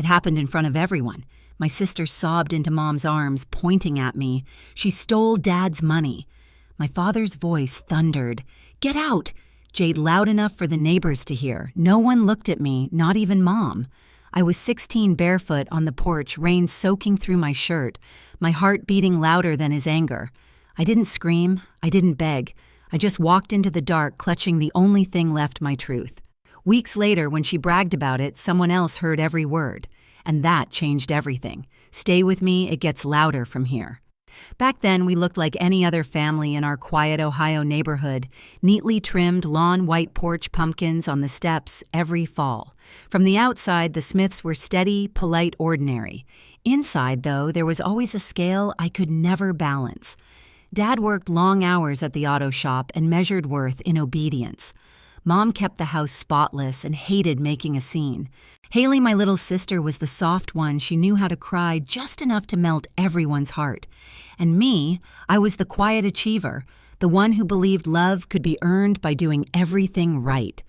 It happened in front of everyone. My sister sobbed into Mom's arms, pointing at me. She stole Dad's money. My father's voice thundered, "Get out!" Jade loud enough for the neighbors to hear. No one looked at me, not even Mom. I was 16 barefoot on the porch, rain soaking through my shirt, my heart beating louder than his anger. I didn't scream, I didn't beg. I just walked into the dark, clutching the only thing left, my truth. Weeks later, when she bragged about it, someone else heard every word. And that changed everything. Stay with me, it gets louder from here. Back then, we looked like any other family in our quiet Ohio neighborhood, neatly trimmed lawn white porch pumpkins on the steps every fall. From the outside, the Smiths were steady, polite, ordinary. Inside, though, there was always a scale I could never balance. Dad worked long hours at the auto shop and measured worth in obedience. Mom kept the house spotless and hated making a scene. Haley, my little sister, was the soft one. She knew how to cry just enough to melt everyone's heart. And me, I was the quiet achiever, the one who believed love could be earned by doing everything right.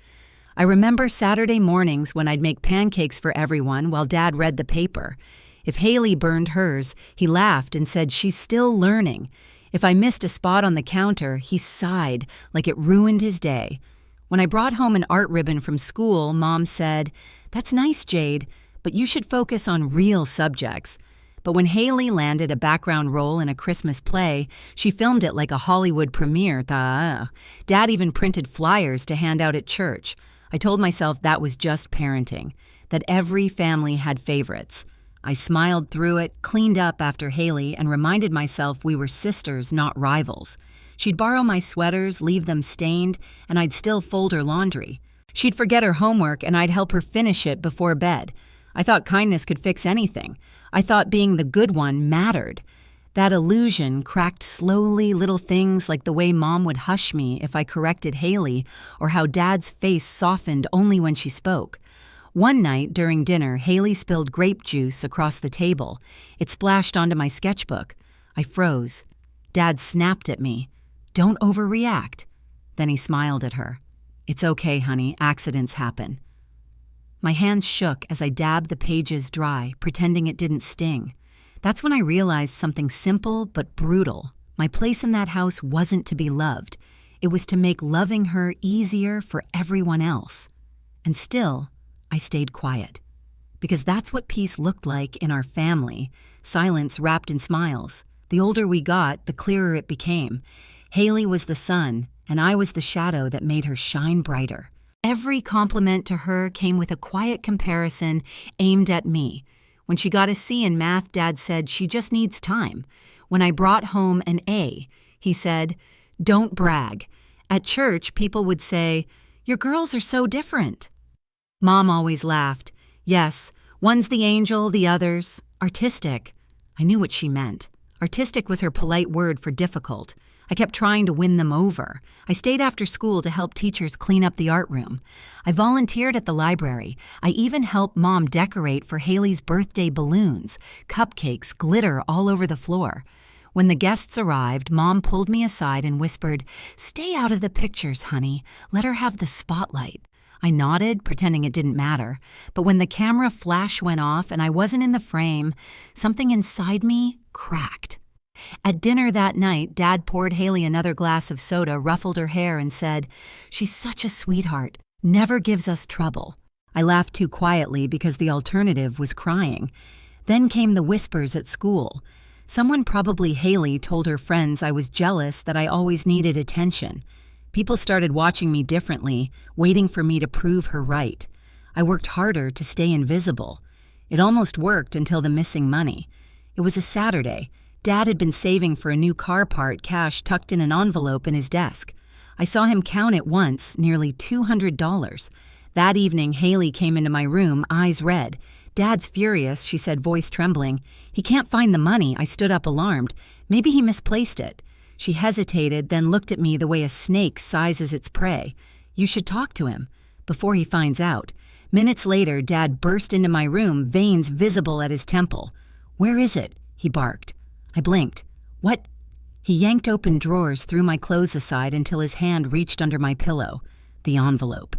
I remember Saturday mornings when I'd make pancakes for everyone while Dad read the paper. If Haley burned hers, he laughed and said she's still learning. If I missed a spot on the counter, he sighed like it ruined his day. When I brought home an art ribbon from school, Mom said, "That's nice, Jade, but you should focus on real subjects." But when Haley landed a background role in a Christmas play, she filmed it like a Hollywood premiere. Dad even printed flyers to hand out at church. I told myself that was just parenting, that every family had favorites. I smiled through it, cleaned up after Haley, and reminded myself we were sisters, not rivals. She'd borrow my sweaters, leave them stained, and I'd still fold her laundry. She'd forget her homework, and I'd help her finish it before bed. I thought kindness could fix anything. I thought being the good one mattered. That illusion cracked slowly, little things like the way Mom would hush me if I corrected Haley, or how Dad's face softened only when she spoke. One night during dinner, Haley spilled grape juice across the table. It splashed onto my sketchbook. I froze. Dad snapped at me. "Don't overreact." Then he smiled at her. "It's okay, honey. Accidents happen." My hands shook as I dabbed the pages dry, pretending it didn't sting. That's when I realized something simple but brutal. My place in that house wasn't to be loved. It was to make loving her easier for everyone else. And still, I stayed quiet. Because that's what peace looked like in our family, silence wrapped in smiles. The older we got, the clearer it became. Haley was the sun, and I was the shadow that made her shine brighter. Every compliment to her came with a quiet comparison aimed at me. When she got a C in math, Dad said she just needs time. When I brought home an A, he said, "Don't brag." At church, people would say, "Your girls are so different." Mom always laughed. "Yes, one's the angel, the other's artistic." I knew what she meant. Artistic was her polite word for difficult. I kept trying to win them over. I stayed after school to help teachers clean up the art room. I volunteered at the library. I even helped Mom decorate for Haley's birthday balloons, cupcakes, glitter all over the floor. When the guests arrived, Mom pulled me aside and whispered, "Stay out of the pictures, honey. Let her have the spotlight." I nodded, pretending it didn't matter. But when the camera flash went off and I wasn't in the frame, something inside me cracked. At dinner that night, Dad poured Haley another glass of soda, ruffled her hair, and said, "She's such a sweetheart. Never gives us trouble." I laughed too quietly because the alternative was crying. Then came the whispers at school. Someone, probably Haley, told her friends I was jealous that I always needed attention. People started watching me differently, waiting for me to prove her right. I worked harder to stay invisible. It almost worked until the missing money. It was a Saturday. Dad had been saving for a new car part, cash tucked in an envelope in his desk. I saw him count it once, nearly $200. That evening, Haley came into my room, eyes red. "Dad's furious," she said, voice trembling. "He can't find the money." I stood up alarmed. Maybe he misplaced it. She hesitated, then looked at me the way a snake sizes its prey. "You should talk to him before he finds out." Minutes later, Dad burst into my room, veins visible at his temple. "Where is it?" he barked. I blinked. "What?" He yanked open drawers, threw my clothes aside until his hand reached under my pillow. The envelope.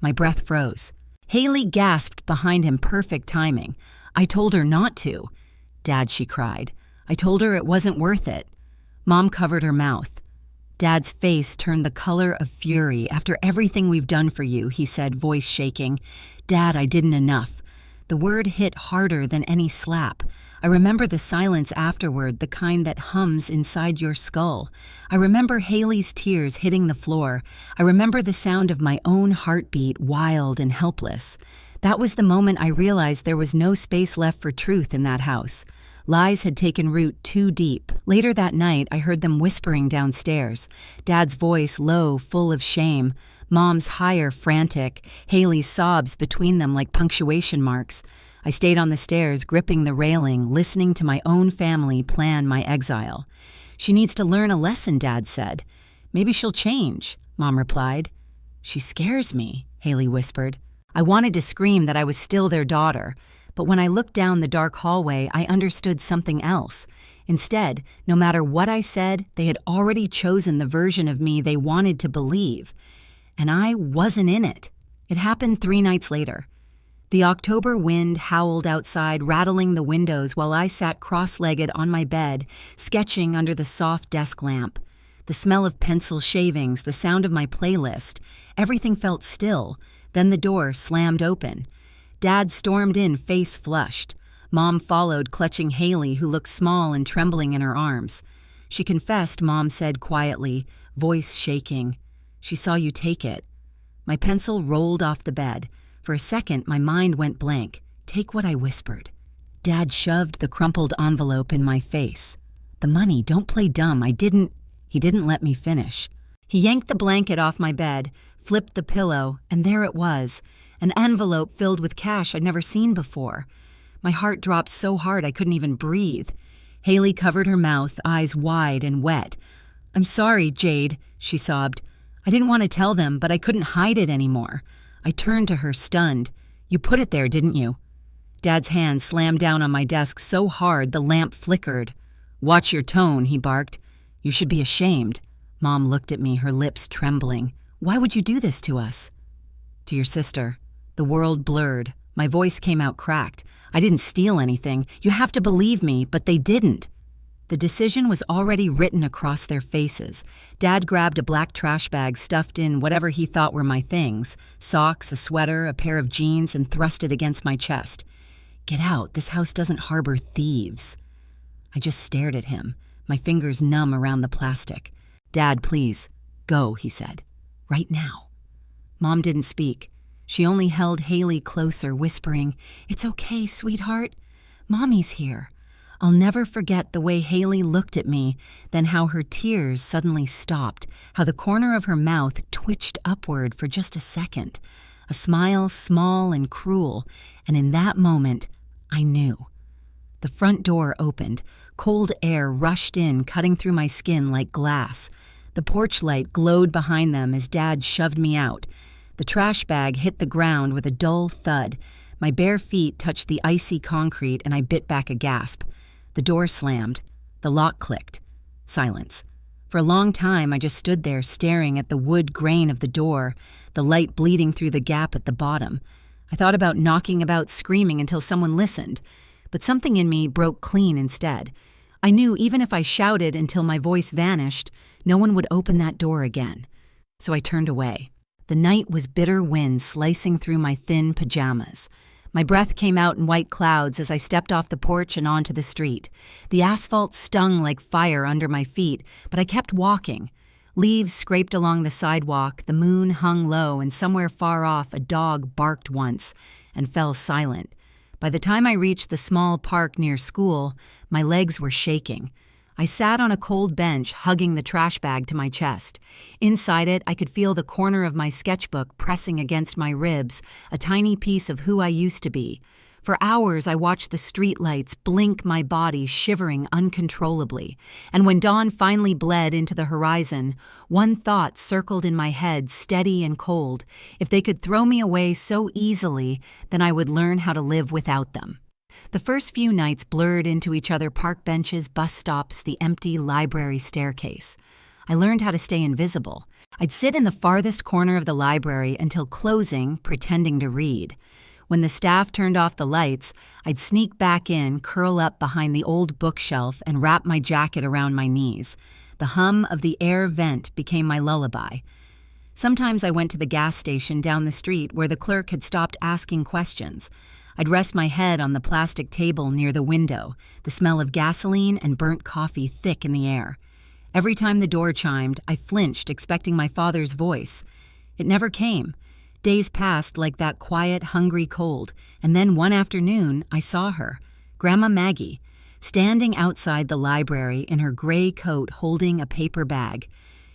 My breath froze. Haley gasped behind him, perfect timing. "I told her not to." "Dad," she cried. "I told her it wasn't worth it." Mom covered her mouth. Dad's face turned the color of fury. "After everything we've done for you," he said, voice shaking. "Dad, I didn't enough." The word hit harder than any slap. I remember the silence afterward, the kind that hums inside your skull. I remember Haley's tears hitting the floor. I remember the sound of my own heartbeat, wild and helpless. That was the moment I realized there was no space left for truth in that house. Lies had taken root too deep. Later that night, I heard them whispering downstairs. Dad's voice low, full of shame. Mom's higher, frantic. Haley's sobs between them like punctuation marks. I stayed on the stairs, gripping the railing, listening to my own family plan my exile. "She needs to learn a lesson," Dad said. "Maybe she'll change," Mom replied. "She scares me," Haley whispered. I wanted to scream that I was still their daughter, but when I looked down the dark hallway, I understood something else. Instead, no matter what I said, they had already chosen the version of me they wanted to believe. And I wasn't in it. It happened 3 nights later. The October wind howled outside, rattling the windows while I sat cross-legged on my bed, sketching under the soft desk lamp. The smell of pencil shavings, the sound of my playlist, everything felt still. Then the door slammed open. Dad stormed in, face flushed. Mom followed, clutching Haley, who looked small and trembling in her arms. "She confessed," Mom said quietly, voice shaking. "She saw you take it." My pencil rolled off the bed. For a second, my mind went blank. Take what I whispered. Dad shoved the crumpled envelope in my face. "The money, don't play dumb, He didn't let me finish. He yanked the blanket off my bed, flipped the pillow, and there it was, an envelope filled with cash I'd never seen before. My heart dropped so hard I couldn't even breathe. Haley covered her mouth, eyes wide and wet. "I'm sorry, Jade," she sobbed. "I didn't want to tell them, but I couldn't hide it anymore." I turned to her, stunned. "You put it there, didn't you?" Dad's hand slammed down on my desk so hard the lamp flickered. "Watch your tone," he barked. "You should be ashamed." Mom looked at me, her lips trembling. "Why would you do this to us?" "To your sister." The world blurred. My voice came out cracked. "I didn't steal anything. You have to believe me, but they didn't." The decision was already written across their faces. Dad grabbed a black trash bag stuffed in whatever he thought were my things, socks, a sweater, a pair of jeans, and thrust it against my chest. "Get out. This house doesn't harbor thieves." I just stared at him, my fingers numb around the plastic. "Dad, please. Go," he said. "Right now." Mom didn't speak. She only held Haley closer, whispering, "It's okay, sweetheart. Mommy's here." I'll never forget the way Haley looked at me, then how her tears suddenly stopped, how the corner of her mouth twitched upward for just a second. A smile small and cruel, and in that moment, I knew. The front door opened. Cold air rushed in, cutting through my skin like glass. The porch light glowed behind them as Dad shoved me out. The trash bag hit the ground with a dull thud. My bare feet touched the icy concrete, and I bit back a gasp. The door slammed. The lock clicked. Silence. For a long time, I just stood there staring at the wood grain of the door, the light bleeding through the gap at the bottom. I thought about knocking about, screaming until someone listened, but something in me broke clean instead. I knew even if I shouted until my voice vanished, no one would open that door again. So I turned away. The night was bitter wind slicing through my thin pajamas. My breath came out in white clouds as I stepped off the porch and onto the street. The asphalt stung like fire under my feet, but I kept walking. Leaves scraped along the sidewalk, the moon hung low, and somewhere far off a dog barked once and fell silent. By the time I reached the small park near school, my legs were shaking. I sat on a cold bench, hugging the trash bag to my chest. Inside it, I could feel the corner of my sketchbook pressing against my ribs, a tiny piece of who I used to be. For hours, I watched the streetlights blink my body, shivering uncontrollably. And when dawn finally bled into the horizon, one thought circled in my head, steady and cold. If they could throw me away so easily, then I would learn how to live without them. The first few nights blurred into each other: park benches, bus stops, the empty library staircase. I learned how to stay invisible, I'd sit in the farthest corner of the library until closing, pretending to read. When the staff turned off the lights, I'd sneak back in, curl up behind the old bookshelf, and wrap my jacket around my knees. The hum of the air vent became my lullaby. Sometimes I went to the gas station down the street where the clerk had stopped asking questions. I'd rest my head on the plastic table near the window, the smell of gasoline and burnt coffee thick in the air. Every time the door chimed, I flinched, expecting my father's voice. It never came. Days passed like that quiet, hungry cold, and then one afternoon I saw her, Grandma Maggie, standing outside the library in her gray coat holding a paper bag.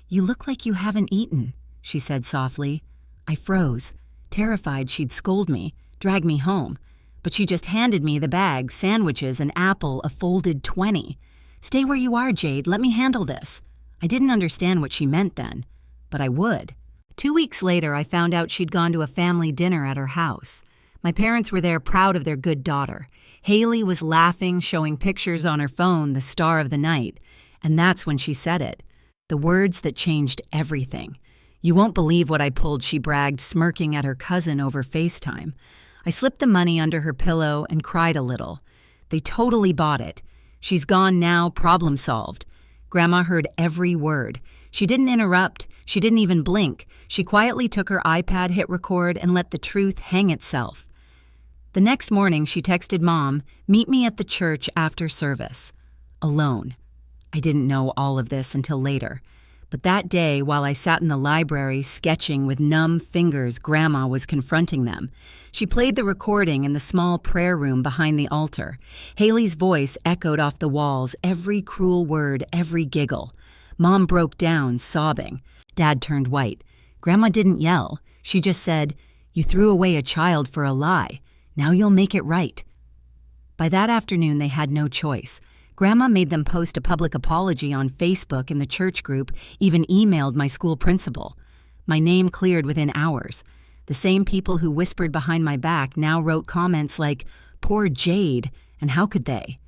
"You look like you haven't eaten," she said softly. I froze, terrified she'd scold me, drag me home. But she just handed me the bag, sandwiches, an apple, a folded 20. "Stay where you are, Jade. Let me handle this." I didn't understand what she meant then, but I would. 2 weeks later, I found out she'd gone to a family dinner at her house. My parents were there proud of their good daughter. Haley was laughing, showing pictures on her phone, the star of the night. And that's when she said it. The words that changed everything. "You won't believe what I pulled," she bragged, smirking at her cousin over FaceTime. I slipped the money under her pillow and cried a little. They totally bought it. She's gone now, problem solved. Grandma heard every word. She didn't interrupt. She didn't even blink. She quietly took her iPad, hit record, and let the truth hang itself. The next morning, she texted Mom, "Meet me at the church after service." Alone. I didn't know all of this until later. But that day, while I sat in the library sketching with numb fingers, Grandma was confronting them. She played the recording in the small prayer room behind the altar. Haley's voice echoed off the walls, every cruel word, every giggle. Mom broke down, sobbing. Dad turned white. Grandma didn't yell. She just said, "You threw away a child for a lie. Now you'll make it right." By that afternoon, they had no choice. Grandma made them post a public apology on Facebook in the church group, even emailed my school principal. My name cleared within hours. The same people who whispered behind my back now wrote comments like, "Poor Jade," and "How could they?"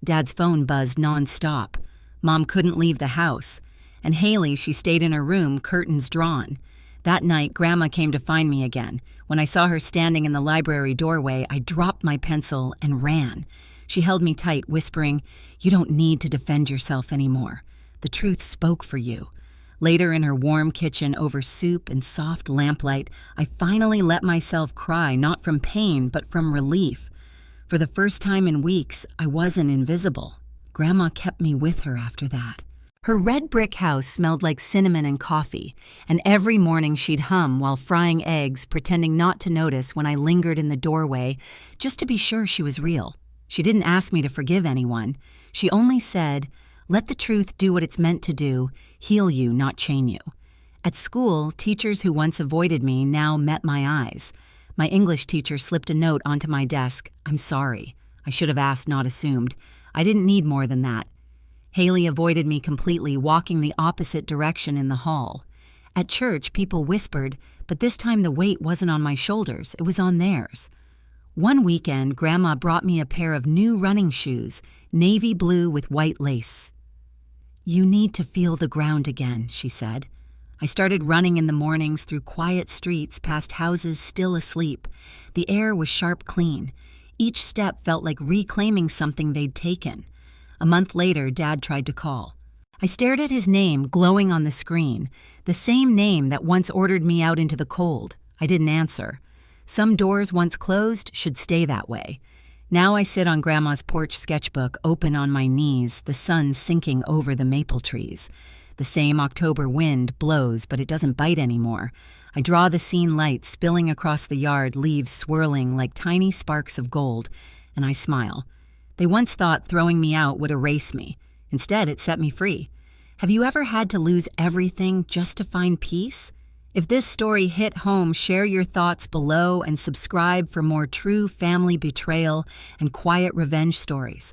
Dad's phone buzzed nonstop. Mom couldn't leave the house. And Haley, she stayed in her room, curtains drawn. That night, Grandma came to find me again. When I saw her standing in the library doorway, I dropped my pencil and ran. She held me tight, whispering, "You don't need to defend yourself anymore. The truth spoke for you." Later, in her warm kitchen over soup and soft lamplight, I finally let myself cry, not from pain, but from relief. For the first time in weeks, I wasn't invisible. Grandma kept me with her after that. Her red brick house smelled like cinnamon and coffee, and every morning she'd hum while frying eggs, pretending not to notice when I lingered in the doorway, just to be sure she was real. She didn't ask me to forgive anyone. She only said, "Let the truth do what it's meant to do, heal you, not chain you." At school, teachers who once avoided me now met my eyes. My English teacher slipped a note onto my desk. "I'm sorry. I should have asked, not assumed. I didn't need more than that." Haley avoided me completely, walking the opposite direction in the hall. At church, people whispered, but this time the weight wasn't on my shoulders, it was on theirs. One weekend, Grandma brought me a pair of new running shoes, navy blue with white lace. "You need to feel the ground again," she said. I started running in the mornings through quiet streets past houses still asleep. The air was sharp clean. Each step felt like reclaiming something they'd taken. A month later, Dad tried to call. I stared at his name glowing on the screen, the same name that once ordered me out into the cold. I didn't answer. Some doors once closed should stay that way. Now I sit on Grandma's porch sketchbook, open on my knees, the sun sinking over the maple trees. The same October wind blows, but it doesn't bite anymore. I draw the scene light spilling across the yard, leaves swirling like tiny sparks of gold, and I smile. They once thought throwing me out would erase me. Instead, it set me free. Have you ever had to lose everything just to find peace? If this story hit home, share your thoughts below and subscribe for more true family betrayal and quiet revenge stories.